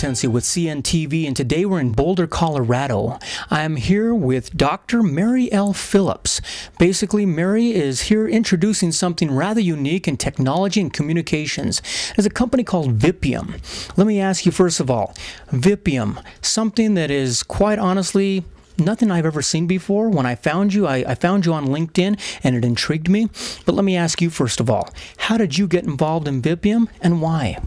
Tensi with CNTV, and today we're in Boulder, Colorado. I'm here with Dr. Mary L. Phillips. Basically, Mary is here introducing something rather unique in technology and communications. There's a company called Vipiam. Let me ask you first of all, Vipiam, something that is quite honestly nothing I've ever seen before. When I found you, I found you on LinkedIn and it intrigued me. But let me ask you first of all, how did you get involved in Vipiam and why?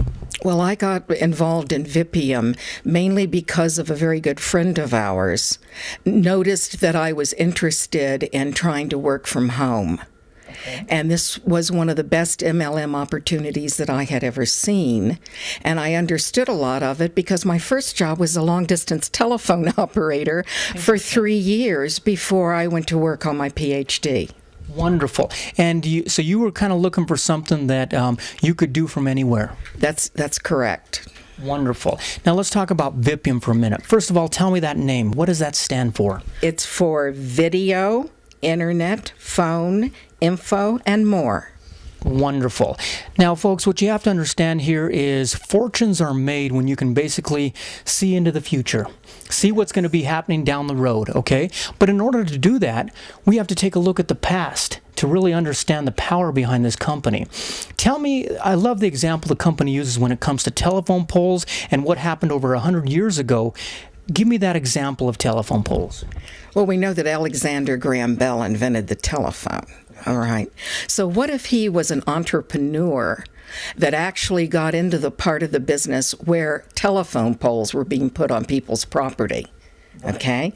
Well, I got involved in Vipiam mainly because of a very good friend of ours noticed that I was interested in trying to work from home. Okay. And this was one of the best MLM opportunities that I had ever seen. And I understood a lot of it because my first job was a long-distance telephone operator for 3 years before I went to work on my PhD. Wonderful. And so you were kind of looking for something that you could do from anywhere. That's correct. Wonderful. Now let's talk about Vipiam for a minute. First of all, tell me that name. What does that stand for? It's for video, internet, phone, info, and more. Wonderful. Now, folks, what you have to understand here is fortunes are made when you can basically see into the future, see what's going to be happening down the road, okay? But in order to do that, we have to take a look at the past to really understand the power behind this company. Tell me, I love the example the company uses when it comes to telephone poles and what happened over 100 years ago. Give me that example of telephone poles. Well, we know that Alexander Graham Bell invented the telephone. All right. So what if he was an entrepreneur that actually got into the part of the business where telephone poles were being put on people's property? Okay,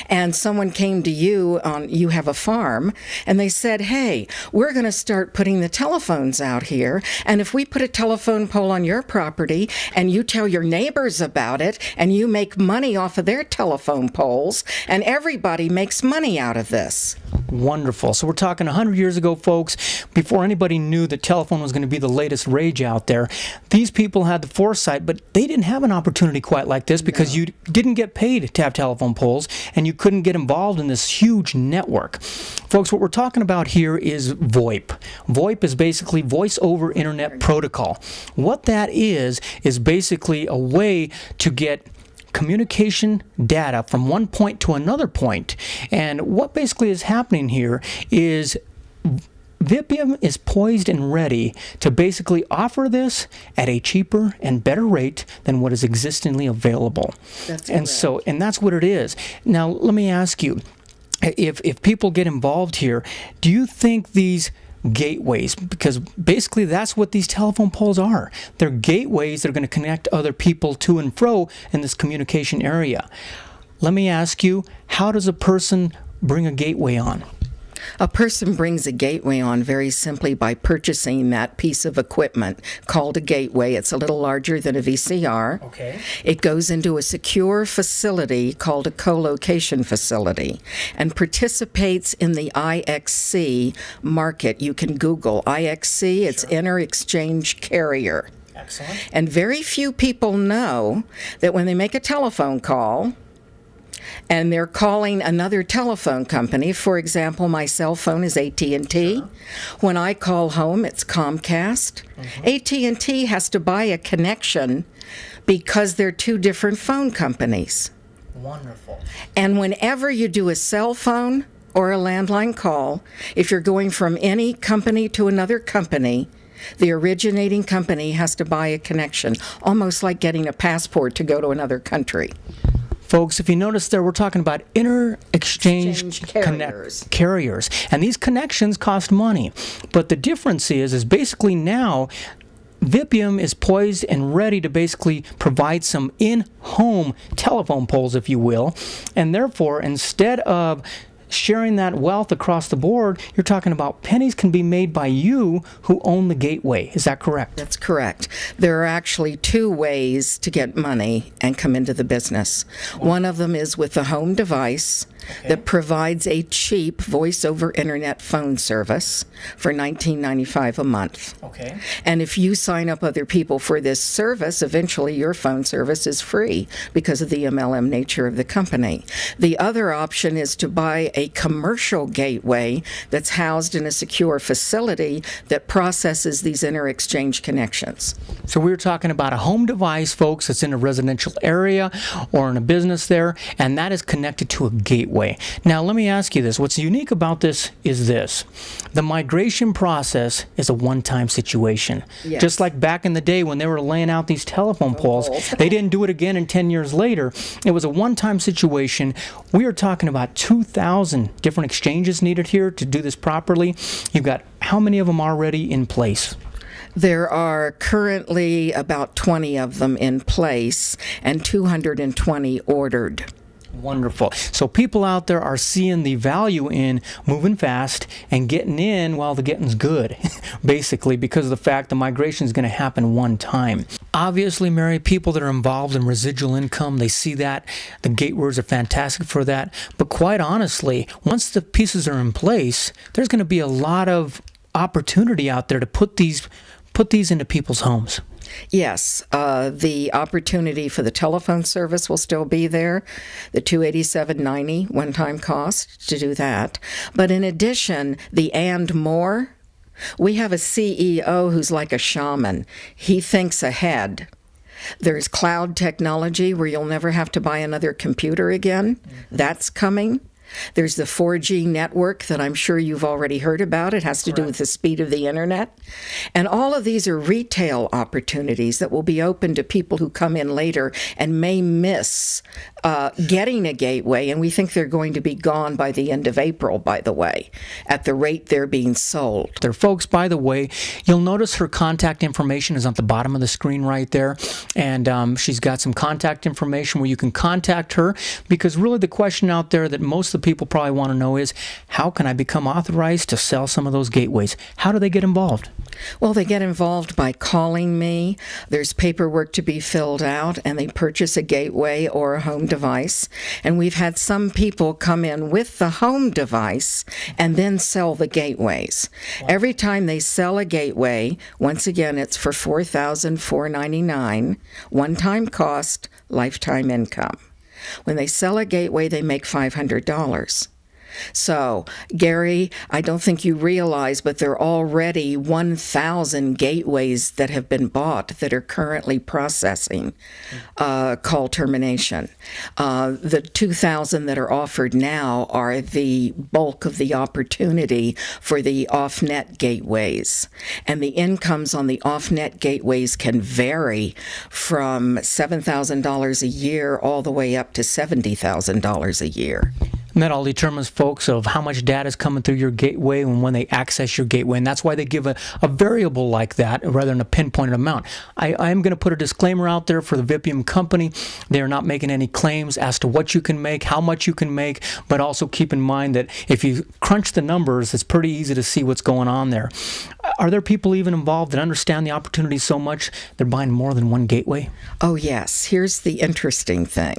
and someone came to you you have a farm, and they said, hey, we're going to start putting the telephones out here, and if we put a telephone pole on your property and you tell your neighbors about it and you make money off of their telephone poles, and everybody makes money out of this. Wonderful. So we're talking 100 years ago, folks, before anybody knew that telephone was going to be the latest rage out there. These people had the foresight, but they didn't have an opportunity quite like this because you didn't get paid to have telephone poles and you couldn't get involved in this huge network. Folks, what we're talking about here is VoIP. VoIP is basically Voice over Internet Protocol. What that is basically a way to get communication data from one point to another point. And what basically is happening here is Vipiam is poised and ready to basically offer this at a cheaper and better rate than what is existingly available. And that's what it is. Now, let me ask you, if people get involved here, do you think these gateways, because basically that's what these telephone poles are. They're gateways that are going to connect other people to and fro in this communication area. Let me ask you, how does a person bring a gateway on? A person brings a gateway on very simply by purchasing that piece of equipment called a gateway. It's a little larger than a VCR. Okay. It goes into a secure facility called a co-location facility and participates in the IXC market. You can Google IXC, it's Inter-Exchange Carrier. Excellent. And very few people know that when they make a telephone call, and they're calling another telephone company. For example, my cell phone is AT&T. Sure. When I call home, it's Comcast. AT&T has to buy a connection because they're two different phone companies. Wonderful. And whenever you do a cell phone or a landline call, if you're going from any company to another company, the originating company has to buy a connection, almost like getting a passport to go to another country. Folks, if you notice there, we're talking about inter-exchange carriers. And these connections cost money. But the difference is basically now Vipiam is poised and ready to basically provide some in-home telephone poles, if you will. And therefore, instead of sharing that wealth across the board, you're talking about pennies can be made by you who own the gateway. Is that correct? That's correct. There are actually two ways to get money and come into the business. One of them is with a home device that provides a cheap voice-over internet phone service for $19.95 a month. Okay. And if you sign up other people for this service, eventually your phone service is free because of the MLM nature of the company. The other option is to buy a a commercial gateway that's housed in a secure facility that processes these inter-exchange connections. So we're talking about a home device, folks, that's in a residential area or in a business there, and that is connected to a gateway. Now, let me ask you this. What's unique about this is this. The migration process is a one-time situation. Yes. Just like back in the day when they were laying out these telephone poles, they didn't do it again and 10 years later. It was a one-time situation. We are talking about 2,000 different exchanges needed here to do this properly. You've got how many of them already in place? There are currently about 20 of them in place and 220 ordered. Wonderful. So people out there are seeing the value in moving fast and getting in while the getting's good, basically, because of the fact the migration is going to happen one time. Obviously, Mary, people that are involved in residual income, they see that. The gateways are fantastic for that. But quite honestly, once the pieces are in place, there's going to be a lot of opportunity out there to put these into people's homes. Yes, the opportunity for the telephone service will still be there, the $287.90 one-time cost to do that. But in addition, the and more, we have a CEO who's like a shaman. He thinks ahead. There's cloud technology where you'll never have to buy another computer again. That's coming. There's the 4G network that I'm sure you've already heard about. It has to do with the speed of the internet. And all of these are retail opportunities that will be open to people who come in later and may miss getting a gateway. And we think they're going to be gone by the end of April, by the way, at the rate they're being sold. There, folks, by the way, you'll notice her contact information is at the bottom of the screen right there. And she's got some contact information where you can contact her, because really the question out there that most of the people probably want to know is, how can I become authorized to sell some of those gateways? How do they get involved? Well, they get involved by calling me. There's paperwork to be filled out, and they purchase a gateway or a home device. And we've had some people come in with the home device and then sell the gateways. Wow. Every time they sell a gateway, once again, it's for $4,499, one-time cost, lifetime income. When they sell a gateway, they make $500. So, Gary, I don't think you realize, but there are already 1,000 gateways that have been bought that are currently processing call termination. The 2,000 that are offered now are the bulk of the opportunity for the off-net gateways. And the incomes on the off-net gateways can vary from $7,000 a year all the way up to $70,000 a year. And that all determines, folks, of how much data is coming through your gateway and when they access your gateway. And that's why they give a variable like that rather than a pinpointed amount. I am going to put a disclaimer out there for the Vipiam company. They are not making any claims as to what you can make, how much you can make, but also keep in mind that if you crunch the numbers, it's pretty easy to see what's going on there. Are there people even involved that understand the opportunity so much they're buying more than one gateway? Oh, yes. Here's the interesting thing.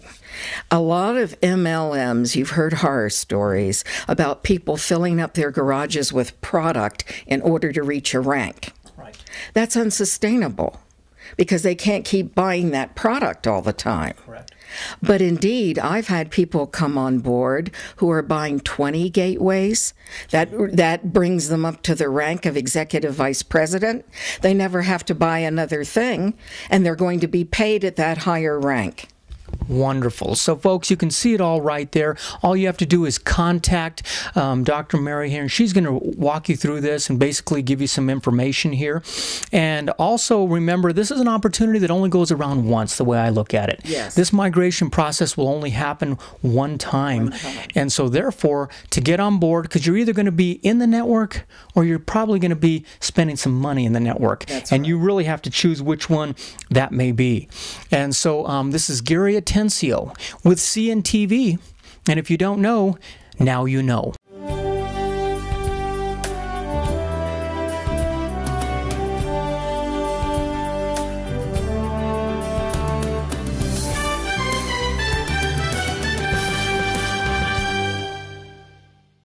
A lot of MLMs, you've heard horror stories about people filling up their garages with product in order to reach a rank. Right. That's unsustainable because they can't keep buying that product all the time. Correct. But indeed, I've had people come on board who are buying 20 gateways. That brings them up to the rank of executive vice president. They never have to buy another thing, and they're going to be paid at that higher rank. Wonderful. So, folks, you can see it all right there. All you have to do is contact Dr. Mary here, and she's going to walk you through this and basically give you some information here. And also, remember, this is an opportunity that only goes around once, the way I look at it. Yes. This migration process will only happen one time. And so, therefore, to get on board, because you're either going to be in the network or you're probably going to be spending some money in the network. That's and right. You really have to choose which one that may be. And so, this is Gary Atencio with CNTV, and if you don't know, now you know.